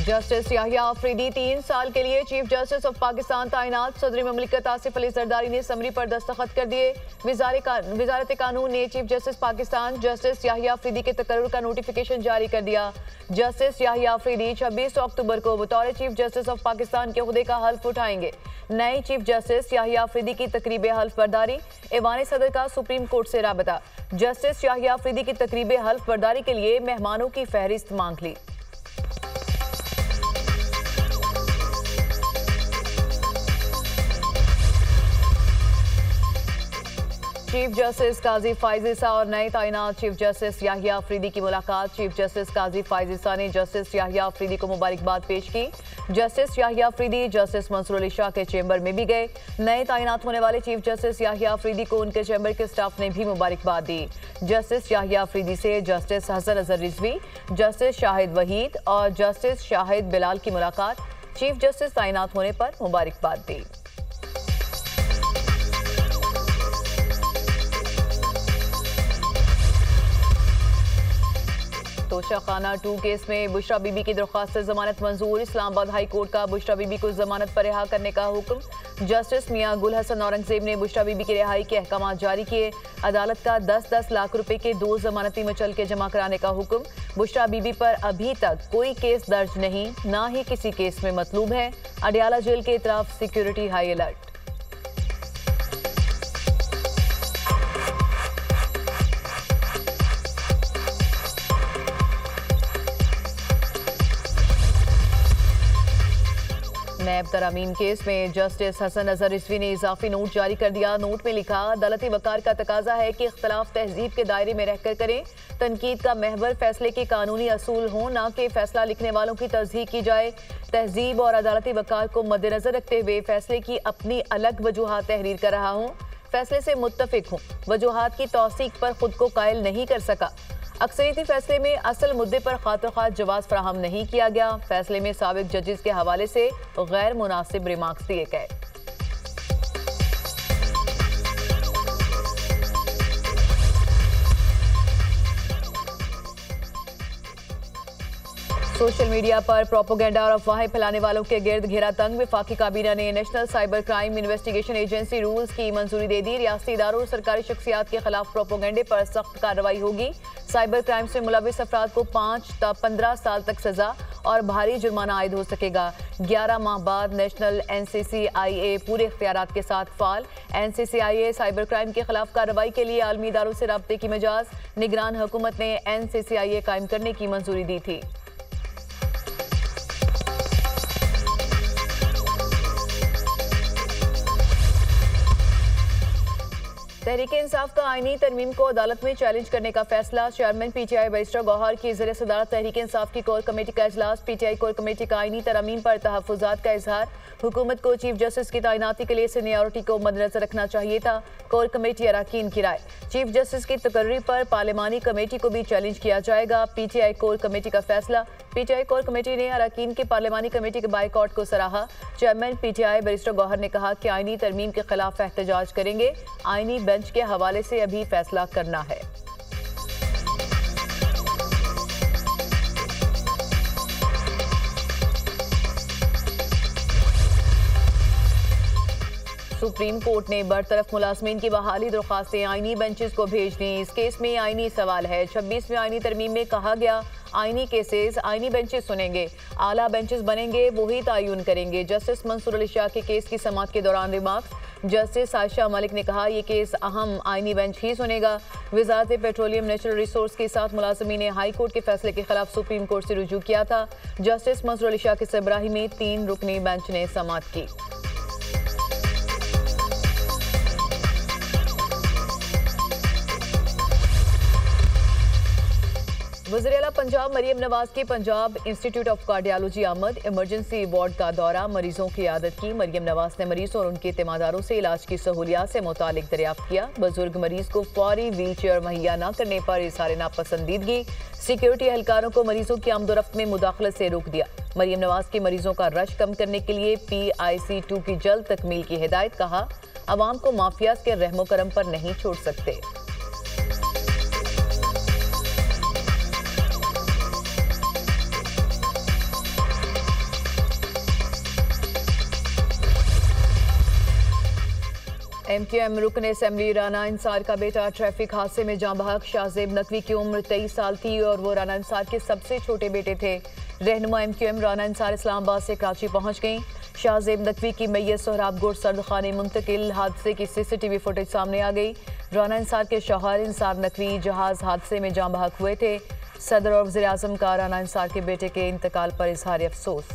Justice Yahya Afridi 3 साल के लिए चीफ जस्टिस ऑफ पाकिस्तान तैनात। सदर ममलिकत आसिफ अली जरदारी ने समरी पर दस्तखत कर दिए। वजारत कानून ने chief justice Pakistan justice Yahya Afridi के तकर्रुर का नोटिफिकेशन जारी कर दिया। जस्टिस याहिया अफरीदी 26 अक्टूबर को बतौर चीफ जस्टिस ऑफ पाकिस्तान के ओहदे का हल्फ उठाएंगे। नए चीफ जस्टिस याहिया अफरीदी की तकरीब हल्फ बर्दारी। ऐवान सदर का सुप्रीम कोर्ट से राबता। जस्टिस याहिया अफरीदी की तकरीब हल्फ बर्दारी के लिए मेहमानों की फहरिस्त मांग ली। चीफ जस्टिस काजी फाइज ईसा और नए तैनात चीफ जस्टिस याहिया अफरीदी की मुलाकात। चीफ जस्टिस काजी फाइज ईसा ने जस्टिस याहिया अफरीदी को मुबारकबाद पेश की। जस्टिस याहिया अफरीदी जस्टिस मंसूर अली शाह के चैम्बर में भी गए। नए तैनात होने वाले चीफ जस्टिस याहिया अफरीदी को उनके चैम्बर के स्टाफ ने भी मुबारकबाद दी। जस्टिस याहिया अफरीदी से जस्टिस हसन अजहर रिजवी, जस्टिस शाहिद वहीद और जस्टिस शाहिद बिलाल की मुलाकात। चीफ जस्टिस तैनात होने पर मुबारकबाद दी। तोशाखाना 2 केस में बुशरा बीबी की दरख्वास्त से जमानत मंजूर। इस्लामाबाद हाई कोर्ट का बुशरा बीबी को जमानत पर रिहा करने का हुक्म। जस्टिस मियां गुल हसन औरंगजेब ने बुशरा बीबी की रिहाई के अहकाम जारी किए। अदालत का 10-10 लाख रुपए के 2 जमानती मचल के जमा कराने का हुक्म। बुशरा बीबी पर अभी तक कोई केस दर्ज नहीं, ना ही किसी केस में मतलूब है। अडियाला जेल के इतराफ सिक्योरिटी हाई अलर्ट। नैब तरमीम केस में जस्टिस हसन अजहर रिजवी ने इजाफी नोट जारी कर दिया। नोट में लिखा, अदालती वकार का तकाजा है कि इख्तलाफ तहजीब के दायरे में रहकर करें। तनकीद का महवर फैसले के कानूनी असूल हों, ना कि फैसला लिखने वालों की तस्दीक की जाए। तहजीब और अदालती वकार को मद्देनजर रखते हुए फैसले की अपनी अलग वजूहात तहरीर कर रहा हूँ। फैसले से मुत्तफिक हूँ, वजूहात की तौसीक पर खुद को कायल नहीं कर सका। अक्सरियती फैसले में असल मुद्दे पर खातिर जवाब फराहम नहीं किया गया। फैसले में साबिक जजेस के हवाले से गैर मुनासिब रिमार्क्स दिए गए। सोशल मीडिया पर प्रोपोगेंडा और अफवाहें फैलाने वालों के गिर्द घेरा तंग। वफाकी काबीना ने national cyber crime investigation agency rules की मंजूरी दे दी। रियासती इदारों और सरकारी शख्सियात के खिलाफ प्रोपोगेंडे पर सख्त कार्रवाई होगी। साइबर क्राइम से मुलविस अफराद को 5 से 15 साल तक सजा और भारी जुर्माना आयद हो सकेगा। 11 माह बाद नेशनल NCCIA पूरे इख्तियारात के साथ फाल। NCCIA साइबर क्राइम के खिलाफ कार्रवाई के लिए आलमी इदारों से राब्ते की मिजाज। निगरान हुकूमत ने NCCIA कायम करने की मंजूरी दी थी। तहरीक इंसाफ का आईनी तरमीम को अदालत में चैलेंज करने का फैसला। चेयरमैन PTI बैरिस्टर गौहर की ज़रिए सदारत तहरीक इंसाफ की कोर कमेटी का इजलास। PTI कोर कमेटी का आईनी तरमीम पर तहफ़्फ़ुज़ात का इजहार। हुकूमत को चीफ जस्टिस की तैनाती के लिए सीनियरिटी को मद्देनजर रखना चाहिए था। कोर कमेटी अरकान की राय। चीफ जस्टिस की तकर्री पर पार्लिमानी कमेटी को भी चैलेंज किया जाएगा। PTI कोर कमेटी का फैसला। PTI कोर कमेटी ने अरकान की पार्लिमानी कमेटी के बाइकआउट को सराहा। चेयरमैन PTI बैरिस्टर गौहर ने कहा कि आईनी तरमीम के खिलाफ एहतजाज करेंगे। आईनी बेंच के हवाले से अभी फैसला करना है। सुप्रीम कोर्ट ने बरतरफ मुलाजमीन की बहाली दरख्वास्तें आईनी बेंचेस को भेज दी। इस केस में आईनी सवाल है। 26वें आईनी तरमीम में कहा गया, आईनी केसेस आईनी बेंचेस सुनेंगे, आला बेंचेस बनेंगे, वही तयन करेंगे। जस्टिस मंसूर अली शाह के केस की समाअत के दौरान रिमार्क्स। जस्टिस आयशा मलिक ने कहा, यह केस अहम आईनी बेंच ही सुनेगा। वजारत पेट्रोलियम नेचुरल रिसोर्स के साथ मुलाजमीन ने हाई कोर्ट के फैसले के खिलाफ सुप्रीम कोर्ट से रुजू किया था। जस्टिस मंसूर अली शाह के सरबराही में 3 रुकनी बेंच ने समाअत की। वज़ीर-ए-आला पंजाब मरियम नवाज की पंजाब इंस्टीट्यूट ऑफ कार्डियोलॉजी आमद। इमरजेंसी वार्ड का दौरा, मरीजों की आदत की। मरियम नवाज ने मरीजों और उनके तीमारदारों से इलाज की सहूलियात से मुतालिक दरियाफ्त किया। बुजुर्ग मरीज को फौरी व्हील चेयर मुहैया न करने पर इज़हार नापसंदीदगी। सिक्योरिटी एहलकारों को मरीजों की आमदोरफ्त में मुदाखलत से रोक दिया। मरियम नवाज के मरीजों का रश कम करने के लिए PIC 2 की जल्द तकमील की हिदायत। कहा, अवाम को माफियाज के रहमो करम पर नहीं छोड़ सकते। MQM रुकन असेंबली राना इंसार का बेटा ट्रैफिक हादसे में जाँ बहक। शाहजेब नकवी की उम्र 23 साल थी और वो राना इंसार के सबसे छोटे बेटे थे। रहनुमा MQM राना इंसार इस्लामाबाद से कराची पहुंच गईं। शाहजेब नकवी की मैयत सोहराबगुड़ सर्दखाने मुंतकिल। हादसे की CCTV फुटेज सामने आ गई। राना इंसार के शौहर इंसार नकवी जहाज हादसे में जाँ बहक हुए थे। सदर और वज़ीर आज़म का राना इंसार के बेटे के इंतकाल पर इजहार अफसोस।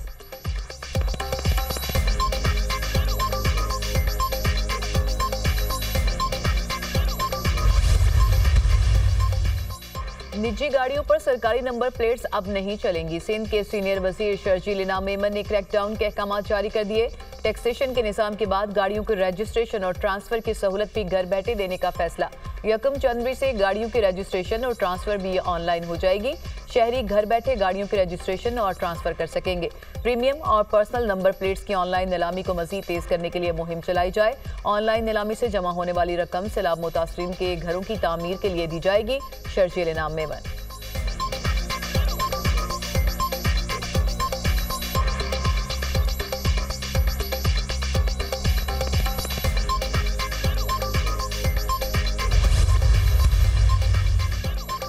निजी गाड़ियों पर सरकारी नंबर प्लेट्स अब नहीं चलेंगी। सिंध के सीनियर वजीर शर्जील इनाम मेमन ने क्रैकडाउन के अहकाम जारी कर दिए। टैक्सेशन के निज़ाम के बाद गाड़ियों के रजिस्ट्रेशन और ट्रांसफर की सहूलत भी घर बैठे देने का फैसला। 1 जनवरी से गाड़ियों की रजिस्ट्रेशन और ट्रांसफर भी ऑनलाइन हो जाएगी। शहरी घर बैठे गाड़ियों की रजिस्ट्रेशन और ट्रांसफर कर सकेंगे। प्रीमियम और पर्सनल नंबर प्लेट्स की ऑनलाइन नीलामी को मजीद तेज करने के लिए मुहिम चलाई जाए। ऑनलाइन नीलामी से जमा होने वाली रकम सैलाब मुतासरीन के घरों की तामीर के लिए दी जाएगी। शर्जील इनाम मेमन।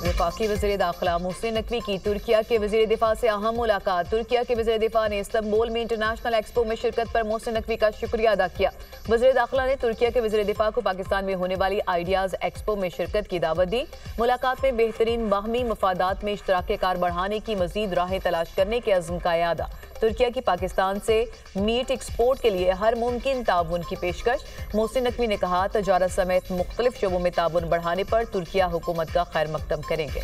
वफाकी वज़ीर दाखिला मोहसिन नकवी की तुर्किया के वज़ीर दिफा से अहम मुलाकात। तुर्किया के वज़ीर दिफा ने इस्तांबुल में इंटरनेशनल एक्सपो में शिरकत पर मोहसिन नकवी का शुक्रिया अदा किया। वज़ीर दाखिला ने तुर्किया के वज़ीर दिफा को पाकिस्तान में होने वाली आइडियाज़ एक्सपो में शिरकत की दावत दी। मुलाकात में बेहतरीन बाहमी मफादात में इश्तराक कार बढ़ाने की मज़ीद राहें तलाश करने के अज़्म का यादा। तुर्किया की पाकिस्तान से मीट एक्सपोर्ट के लिए हर मुमकिन ताउन की पेशकश। मोहसिन नकवी ने कहा, तजारत समेत मुख्तलिफ शोबों में ताउन बढ़ाने पर तुर्किया हुकूमत का खैर मकदम करेंगे।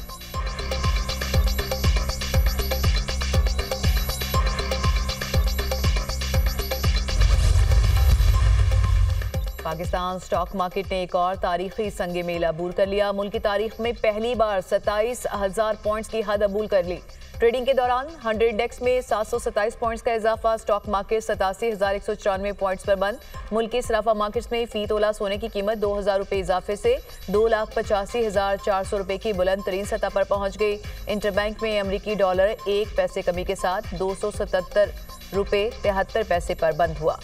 पाकिस्तान स्टॉक मार्केट ने एक और तारीखी संगे मेल अबूल कर लिया। मुल्क की तारीख में पहली बार 27,000 पॉइंट्स की हद अबूल कर ली। ट्रेडिंग के दौरान 100 इंडेक्स में 727 पॉइंट्स का इजाफा। स्टॉक मार्केट 87,194 पॉइंट्स पर बंद। मुल्क के सराफा मार्केट्स में फी तोला सोने की कीमत 2,000 रुपये इजाफे से 2,85,400 रुपये की बुलंद तरीन सतह पर पहुंच गई। इंटरबैंक में अमरीकी डॉलर 1 पैसे कमी के साथ 277 रुपये 73 पैसे पर बंद हुआ।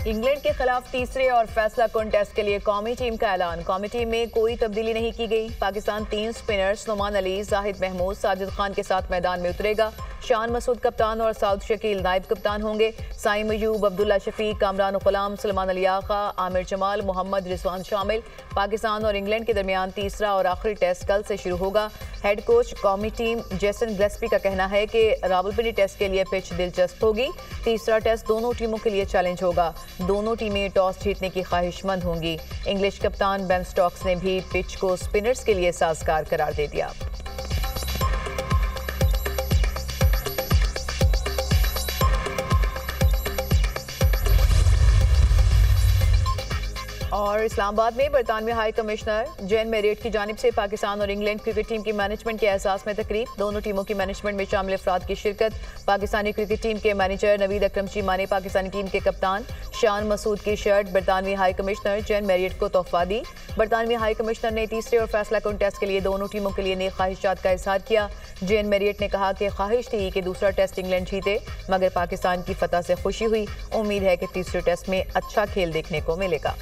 इंग्लैंड के खिलाफ तीसरे और फैसला कुन टेस्ट के लिए कौमी टीम का ऐलान। कौमी टीम में कोई तब्दीली नहीं की गई। पाकिस्तान 3 स्पिनर्स नुमान अली, जाहिद महमूद, साजिद खान के साथ मैदान में उतरेगा। शान मसूद कप्तान और साउद शकील नायब कप्तान होंगे। साइम अयूब, अब्दुल्ला शफीक, कामरान गुलाम, सलमान अली आका, आमिर जमाल, मोहम्मद रिजवान शामिल। पाकिस्तान और इंग्लैंड के दरमियान तीसरा और आखिरी टेस्ट कल से शुरू होगा। हेड कोच कौमी टीम जेसन गिलेस्पी का कहना है कि रावलपिंडी टेस्ट के लिए पिच दिलचस्प होगी। तीसरा टेस्ट दोनों टीमों के लिए चैलेंज होगा। दोनों टीमें टॉस जीतने की ख्वाहिशमंद होंगी। इंग्लिश कप्तान बेन स्टोक्स ने भी पिच को स्पिनर्स के लिए साजगार करार दे दिया। और इस्लामाबाद में बरतानवी हाई कमिश्नर जेन मेरियट की जानिब से पाकिस्तान और इंग्लैंड क्रिकेट टीम की मैनेजमेंट के एहसास में तकरीब। दोनों टीमों की मैनेजमेंट में शामिल अफराद की शिरकत। पाकिस्तानी क्रिकेट टीम के मैनेजर नवीद अकरम चीमा ने पाकिस्तानी टीम के कप्तान शान मसूद की शर्ट बरतानवी हाई कमिश्नर जेन मेरियट को तोहफा दी। बरतानवी हाई कमिश्नर ने तीसरे और फैसला कुन टेस्ट के लिए दोनों टीमों के लिए नई ख्वाहिशात का इजहार किया। जेन मेरियट ने कहा कि ख्वाहिश थी कि दूसरा टेस्ट इंग्लैंड जीते, मगर पाकिस्तान की फतह से खुशी हुई। उम्मीद है कि तीसरे टेस्ट में अच्छा खेल देखने को मिलेगा।